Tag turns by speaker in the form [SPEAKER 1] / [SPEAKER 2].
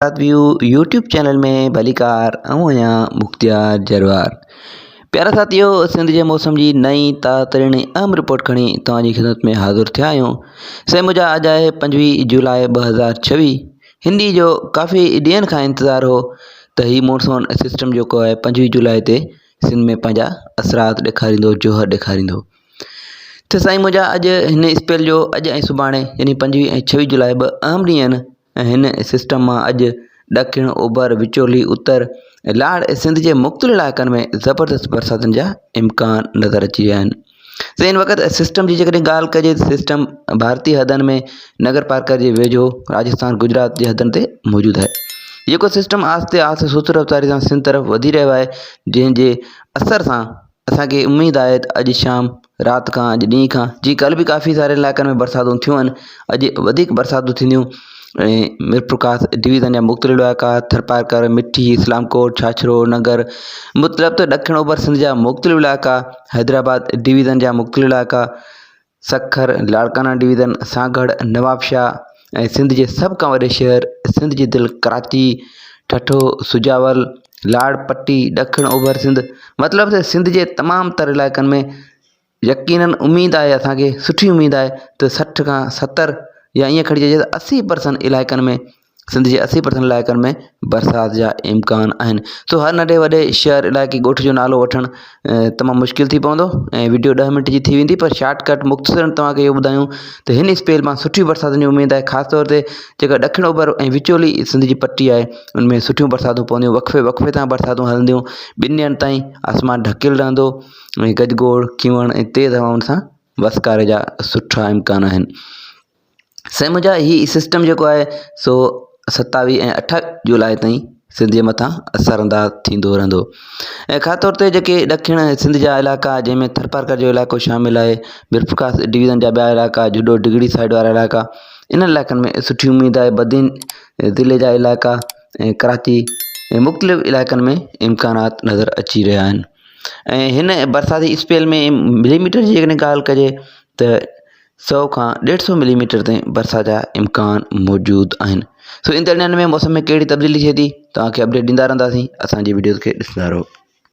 [SPEAKER 1] View YouTube channel में भलीकार आहियां मुख्तियार जरवार। प्यारा साथियों, सिंध के मौसम की नई तातरीनी अहम रिपोर्ट खणी तव्हांजी खिदमत में हाज़िर थिया आहियूं। से मुझा अज है 25 जुलाई 2026। हिंदी जो काफ़ी ॾींहंनि खां इंतज़ार हो त ही मॉनसून सिस्टम जो है 25 जुलाई ते सिंध में पंहिंजा असरात ॾेखारींदो, जोहर ॾेखारींदो। तो साईं मुझा अज हिन स्पेल जो अज ऐं सुभाणे यानी 25 ऐं 26 जुलाई ॿ अहम ॾींहं आहिनि। हिन सिस्टम में अज ॾखिण ओभर विचोली उत्तर लाड़ सिंध के मुख़्तलिफ़ इलाक़नि में ज़बरदस्त बरसातुनि जा इम्कान नज़र अची रहिया आहिनि। त इन वक़्त सिस्टम की जेकॾहिं ॻाल्हि कजे त सिस्टम भारतीय हदनि में नगर पालिका के वेझो राजस्थान गुजरात के हदनि ते मौजूदु आहे। जेको सिस्टम आहिस्ते आहिस्ते सुस्त रफ़्तारी सां सिंध तरफ़ वधी रहियो आहे, जंहिंजे असर सां असांखे उम्मीद आहे त अॼु शाम रात खां अॼु ॾींहं खां जी कल भी काफ़ी सारे इलाक़नि में बरसातूं थियूं आहिनि, अॼु वधीक बरसातूं थींदियूं। मिरप्रकाश डिवीज़न जा मुख़्तलिफ़ इलाइक़ा थरपारकर मिठी इस्लामकोट छाछरो नगर मतलब तो ॾखिण ओभर सिंध जा मुख़्तलिफ़ इलाइक़ा हैदराबाद डिवीज़न जा मुख़्तलिफ़ इलाइक़ा सखर लाड़काना डिवीज़न सागड़ नवाबशाह सिंध के सब खां वॾे शहर सिंध की दिल कराची ठठो सुजावल लाड़पट्टी ॾखिण ओभर सिंध मतलब त सिंध के तमाम तर इलाइक़नि में यकीनन उम्मीद है असांखे सुठी उम्मीद है तो 60 खां 70 या ईअं खणी चइजे त 80% इलाइक़नि में सिंध के 80% इलाइक़नि में बरसात जा इम्कान आहिनि। तो हर नंढे वॾे शहर इलाइक़े ॻोठ जो नालो वठणु तमामु मुश्किल थी पवंदो ऐं वीडियो 10 मिंट जी थी वेंदी, पर शॉर्टकट मुख़्तसरन तव्हांखे इहो ॿुधायूं त हिन स्पेल मां सुठी बरसातुनि जी उमेद आहे। ख़ासि तौर ते जेका ॾखिण ओभर ऐं विचोली सिंध जी पट्टी आहे उनमें सुठियूं बरसातूं पवंदियूं, वक़्फ़े वक़्फ़े तां बरसातूं हलंदियूं। 2 ॾींहंनि ताईं आसमान ढकियल रहंदो ऐं गजगोड़ खींवण ऐं तेज़ हवाउनि सां वसकारे जा सुठा इम्कान आहिनि। से मुझा ही सिस्टम जो है सो 27 ऐं 28 जुलाई ताईं सिंध जे मथां असरअंदाज थींदो रहंदो। ख़ासि तौर ते जेके ॾखिण सिंध जा इलाइक़ा जंहिंमें थरपारकर जो इलाइक़ो शामिल आहे, मिरप्रकाश डिवीज़न जा ॿिया इलाइक़ा जुडो डिगड़ी साइड वारा इलाइक़ा, इन इलाइक़नि में सुठी उम्मीद आहे। बदीन ज़िले जा इलाइक़ा ऐं कराची मुख़्तलिफ़ इलाइक़नि में इम्कानात नज़र अची रहिया आहिनि। ऐं हिन बरसाती स्पेल में मिलीमीटर जी जेकॾहिं ॻाल्हि कजे त 100 खां 150 मिलीमीटर ताईं बरसात जा इम्कान मौजूदु आहिनि। सो ईंदड़ ॾींहंनि में मौसम में कहिड़ी तब्दीली थिए थी तव्हांखे अपडेट ॾींदा रहंदासीं। असांजी वीडियोज़ खे ॾिसंदा रहो।